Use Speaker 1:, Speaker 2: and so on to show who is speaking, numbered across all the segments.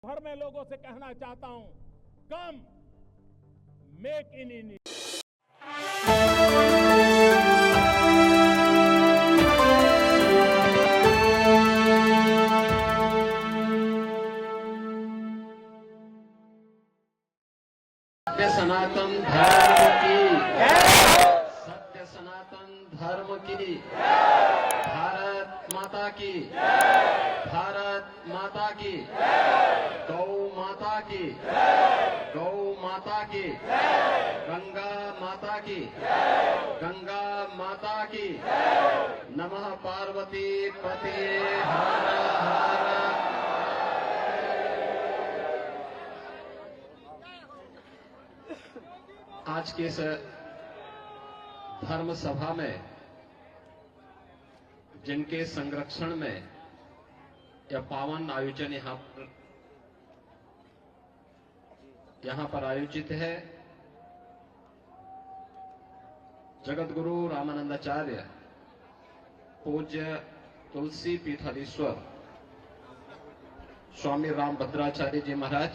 Speaker 1: भर में लोगों से कहना चाहता हूं, कम मेक इन इंडिया।
Speaker 2: सत्य सनातन धर्म की, सत्य सनातन धर्म की, भारत माता की, भारत माता की, गौ माता की, गौ माता की, गंगा माता की, गंगा माता की, नमः पार्वती पते हर हर। आज के इस धर्म सभा में जिनके संरक्षण में यह पावन आयोजन यहां पर आयोजित है, जगत गुरु रामानंदाचार्य पूज्य तुलसी पीठाधीश्वर स्वामी रामभद्राचार्य जी महाराज,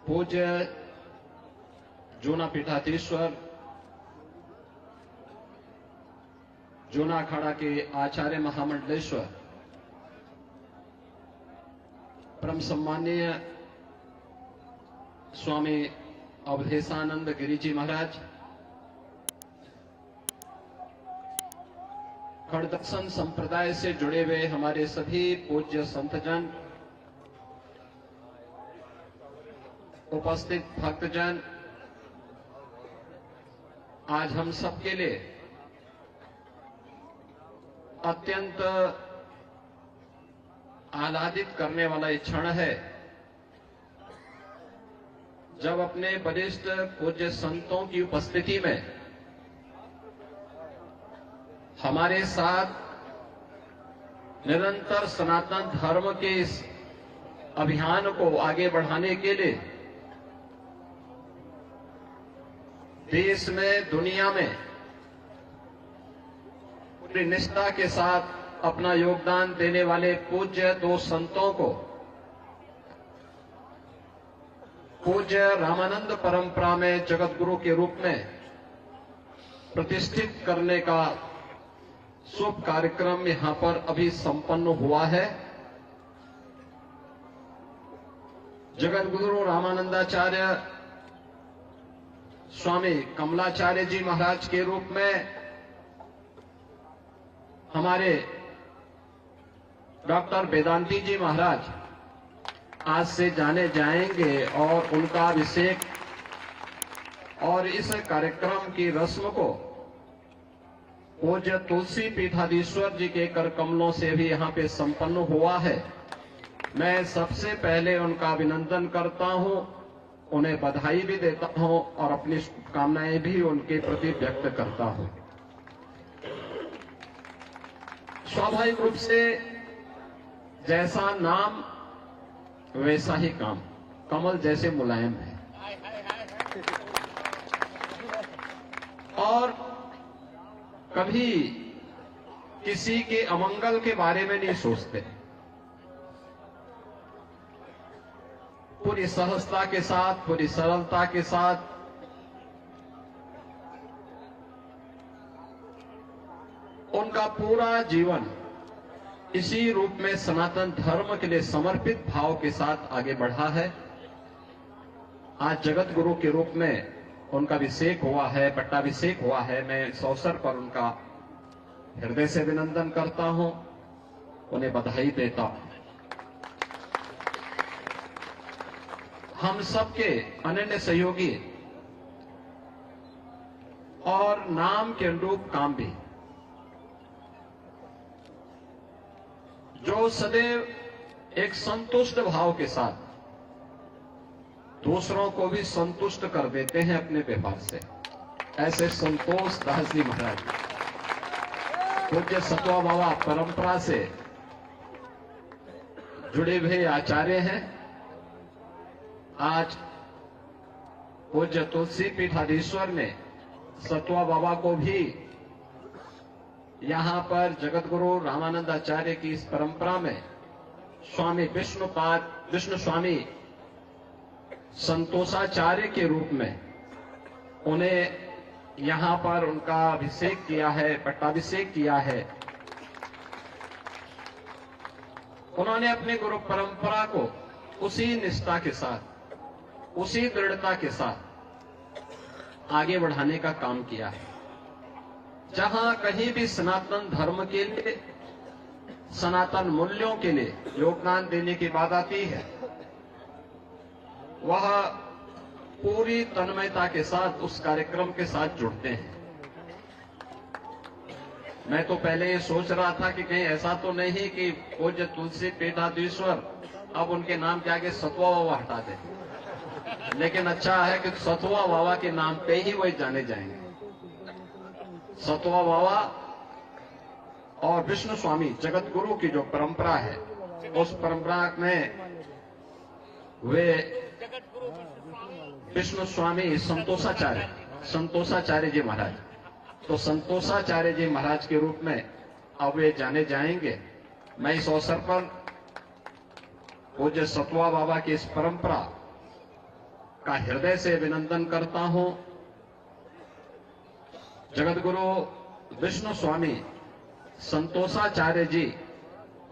Speaker 2: पूज्य जूना पीठाधीश्वर जूना अखाड़ा के आचार्य महामंडलेश्वर, परम सम्माननीय स्वामी अवधेशानंद गिरी जी महाराज, खड़दर्शन संप्रदाय से जुड़े हुए हमारे सभी पूज्य संतजन, उपस्थित भक्तजन, आज हम सबके लिए अत्यंत आह्लादित करने वाला ये क्षण है जब अपने वरिष्ठ पूज्य संतों की उपस्थिति में हमारे साथ निरंतर सनातन धर्म के इस अभियान को आगे बढ़ाने के लिए देश में, दुनिया में पूरी निष्ठा के साथ अपना योगदान देने वाले पूज्य दो संतों को पूज्य रामानंद परंपरा में जगत गुरु के रूप में प्रतिष्ठित करने का शुभ कार्यक्रम यहां पर अभी संपन्न हुआ है। जगत गुरु रामानंदाचार्य स्वामी कमलाचार्य जी महाराज के रूप में हमारे डॉक्टर वेदांती जी महाराज आज से जाने जाएंगे और उनका अभिषेक और इस कार्यक्रम की रस्म को पूज्य तुलसी पीठाधीश्वर जी के कर कमलों से भी यहां पे संपन्न हुआ है। मैं सबसे पहले उनका अभिनंदन करता हूं, उन्हें बधाई भी देता हूं और अपनी शुभकामनाएं भी उनके प्रति व्यक्त करता हूं। स्वाभाविक रूप से जैसा नाम वैसा ही काम, कमल जैसे मुलायम है और कभी किसी के अमंगल के बारे में नहीं सोचते। पूरी सहजता के साथ, पूरी सरलता के साथ उनका पूरा जीवन इसी रूप में सनातन धर्म के लिए समर्पित भाव के साथ आगे बढ़ा है। आज जगत गुरु के रूप में उनका अभिषेक हुआ है, पट्टाभिषेक हुआ है। मैं इस अवसर पर उनका हृदय से अभिनंदन करता हूं, उन्हें बधाई देता हूं। हम सबके अनन्य सहयोगी और नाम के अनुरूप काम भी, जो सदैव एक संतुष्ट भाव के साथ दूसरों को भी संतुष्ट कर देते हैं अपने व्यवहार से, ऐसे संतोष दास जी महाराज पूज्य सतवा बाबा परंपरा से जुड़े हुए आचार्य हैं। आज पूज्य तुलसी पीठाधीश्वर ने सतवा बाबा को भी यहां पर जगत गुरु रामानंद आचार्य की इस परंपरा में स्वामी विष्णु स्वामी संतोषाचार्य के रूप में उन्हें यहां पर उनका अभिषेक किया है, पट्टाभिषेक किया है। उन्होंने अपनी गुरु परंपरा को उसी निष्ठा के साथ, उसी दृढ़ता के साथ आगे बढ़ाने का काम किया है। जहां कहीं भी सनातन धर्म के लिए, सनातन मूल्यों के लिए योगदान देने की बात आती है, वह पूरी तन्मयता के साथ उस कार्यक्रम के साथ जुड़ते हैं। मैं तो पहले ये सोच रहा था कि कहीं ऐसा तो नहीं कि पूज्य तुलसी पीठाधीश्वर अब उनके नाम के आगे सतवा बाबा हटा दे, लेकिन अच्छा है कि सतवा बाबा के नाम पे ही वही जाने जाएंगे। सतवा बाबा और विष्णु स्वामी जगत गुरु की जो परंपरा है, उस परंपरा में वे विष्णु स्वामी संतोषाचार्य जी महाराज, तो संतोषाचार्य जी महाराज के रूप में अब वे जाने जाएंगे। मैं इस अवसर पर पूज्य सतवा बाबा की इस परंपरा का हृदय से अभिनंदन करता हूं। जगत गुरु विष्णु स्वामी संतोषाचार्य जी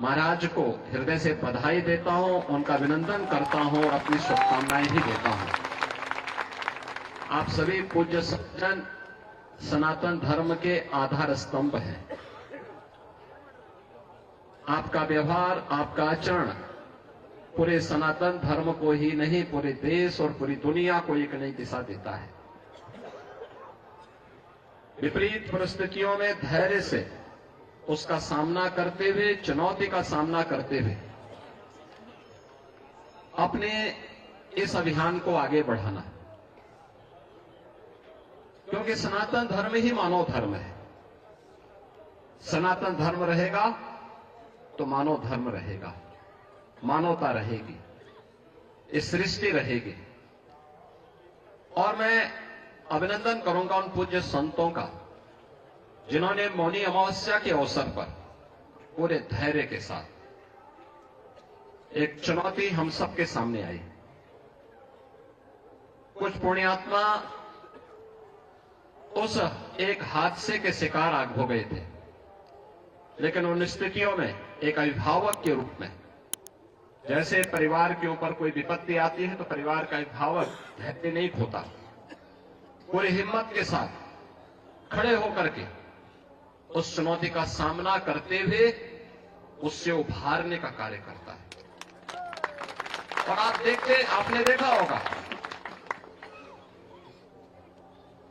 Speaker 2: महाराज को हृदय से बधाई देता हूं, उनका अभिनंदन करता हूं और अपनी शुभकामनाएं भी देता हूं। आप सभी पूज्य सज्जन सनातन धर्म के आधार स्तंभ हैं। आपका व्यवहार, आपका आचरण पूरे सनातन धर्म को ही नहीं, पूरे देश और पूरी दुनिया को एक नई दिशा देता है। विपरीत परिस्थितियों में धैर्य से उसका सामना करते हुए, चुनौती का सामना करते हुए अपने इस अभियान को आगे बढ़ाना, क्योंकि सनातन धर्म ही मानव धर्म है। सनातन धर्म रहेगा तो मानव धर्म रहेगा, मानवता रहेगी, इस सृष्टि रहेगी। और मैं अभिनंदन करूंगा उन पूज्य संतों का जिन्होंने मौनी अमावस्या के अवसर पर पूरे धैर्य के साथ, एक चुनौती हम सबके सामने आई। कुछ पुण्यात्मा उस एक हादसे के शिकार हो गए थे, लेकिन उन स्थितियों में एक अभिभावक के रूप में, जैसे परिवार के ऊपर कोई विपत्ति आती है तो परिवार का अभिभावक धैर्य नहीं खोता, पूरी हिम्मत के साथ खड़े होकर के उस चुनौती का सामना करते हुए उससे उभारने का कार्य करता है। और आपने देखा होगा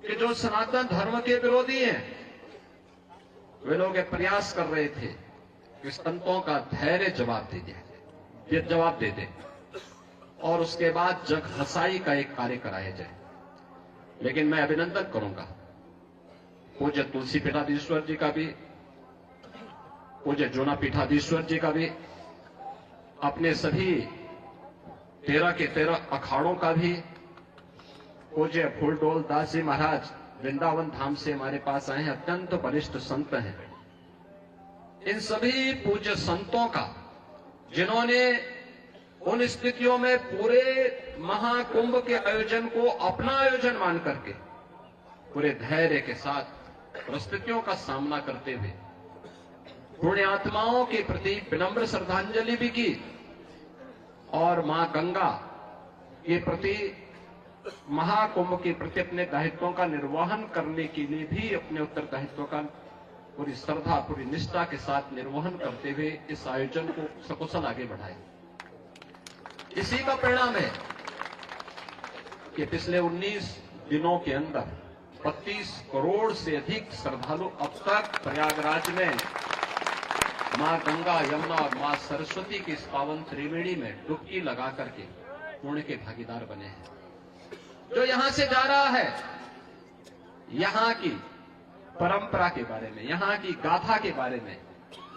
Speaker 2: कि जो सनातन धर्म के विरोधी हैं, वे लोग ये प्रयास कर रहे थे कि संतों का धैर्य जवाब दे दे और उसके बाद जग हसाई का एक कार्य कराया जाए। लेकिन मैं अभिनंदन करूंगा पूज्य तुलसी पीठाधीश्वर जी का भी, पूज्य जोना पीठाधीश्वर जी का भी, अपने सभी 13 के 13 अखाड़ों का भी, पूज्य फूलडोल दास जी महाराज वृंदावन धाम से हमारे पास आए हैं, अत्यंत वरिष्ठ संत हैं। इन सभी पूज्य संतों का, जिन्होंने उन स्थितियों में पूरे महाकुंभ के आयोजन को अपना आयोजन मान करके पूरे धैर्य के साथ परिस्थितियों का सामना करते हुए पुण्यात्माओं के प्रति विनम्र श्रद्धांजलि भी की और मां गंगा के प्रति, महाकुंभ के प्रति अपने दायित्वों का निर्वहन करने के लिए भी अपने उत्तरदायित्वों का पूरी श्रद्धा, पूरी निष्ठा के साथ निर्वहन करते हुए इस आयोजन को सकुशल आगे बढ़ाए। इसी का परिणाम है कि पिछले 19 दिनों के अंदर 32 करोड़ से अधिक श्रद्धालु अब तक प्रयागराज में मां गंगा, यमुना और मां सरस्वती की इस पावन त्रिवेणी में डुबकी लगा करके पुण्य के भागीदार बने हैं। जो यहां से जा रहा है, यहां की परंपरा के बारे में, यहां की गाथा के बारे में,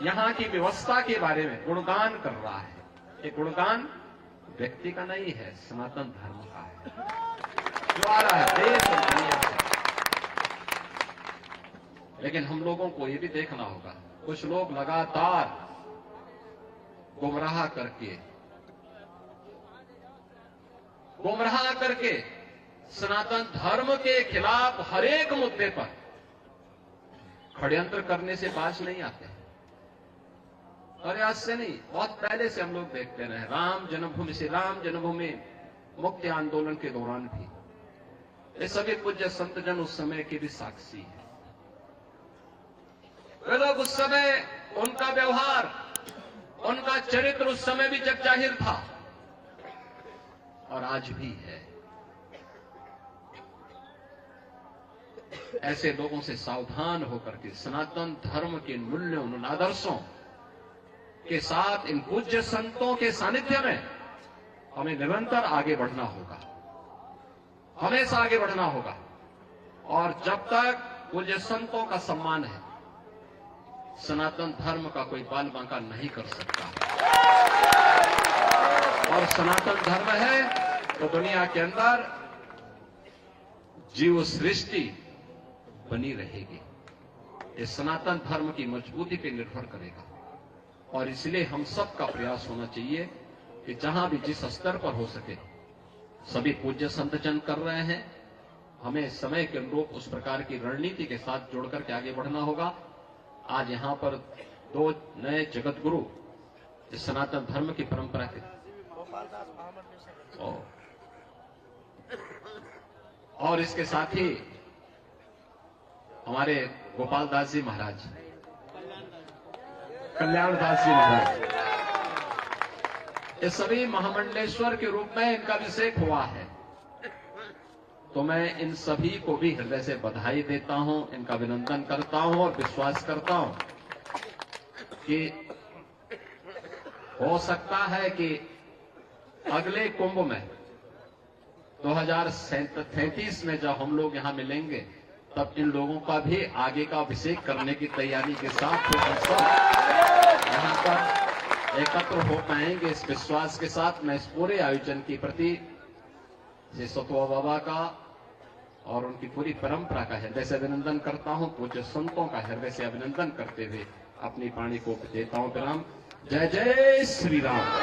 Speaker 2: यहां की व्यवस्था के बारे में गुणगान कर रहा है। ये गुणगान व्यक्ति का नहीं है, सनातन धर्म का है, जो आ रहा है देश और दुनिया से। लेकिन हम लोगों को ये भी देखना होगा, कुछ लोग लगातार गुमराह करके सनातन धर्म के खिलाफ हर एक मुद्दे पर षड्यंत्र करने से बाज नहीं आते। और आज से नहीं, बहुत पहले से हम लोग देखते रहे। राम जन्मभूमि से राम जन्मभूमि मुक्ति आंदोलन के दौरान भी ये सभी पूज्य संत जन उस समय के भी साक्षी है। वे लोग उस समय, उनका व्यवहार, उनका चरित्र उस समय भी जग जाहिर था और आज भी है। ऐसे लोगों से सावधान होकर के सनातन धर्म के मूल्यों, उन आदर्शों के साथ इन पूज्य संतों के सानिध्य में हमें निरंतर आगे बढ़ना होगा, हमेशा आगे बढ़ना होगा। और जब तक पूज्य संतों का सम्मान है, सनातन धर्म का कोई बाल बांका नहीं कर सकता। और सनातन धर्म है तो दुनिया के अंदर जीव सृष्टि बनी रहेगी। ये सनातन धर्म की मजबूती पर निर्भर करेगा। और इसलिए हम सबका प्रयास होना चाहिए कि जहां भी जिस स्तर पर हो सके, सभी पूज्य संत जन कर रहे हैं, हमें समय के अनुरूप उस प्रकार की रणनीति के साथ जोड़कर के आगे बढ़ना होगा। आज यहां पर 2 नए जगत गुरु इस सनातन धर्म की परंपरा के और इसके साथ ही हमारे गोपाल दास जी महाराज, कल्याण दास जी महाराज, ये सभी महामंडलेश्वर के रूप में इनका अभिषेक हुआ है। तो मैं इन सभी को भी हृदय से बधाई देता हूं, इनका अभिनंदन करता हूं और विश्वास करता हूं कि हो सकता है कि अगले कुंभ में 2033 में जब हम लोग यहां मिलेंगे, तब इन लोगों का भी आगे का अभिषेक करने की तैयारी के साथ यहां पर एकत्र हो पाएंगे। इस विश्वास के साथ मैं इस पूरे आयोजन के प्रति श्री सतुआ बाबा का और उनकी पूरी परंपरा का हृदय से अभिनंदन करता हूं। पूज्य संतों का हृदय से अभिनंदन करते हुए अपनी वाणी को देता हूं प्रणाम। जय जय श्री राम।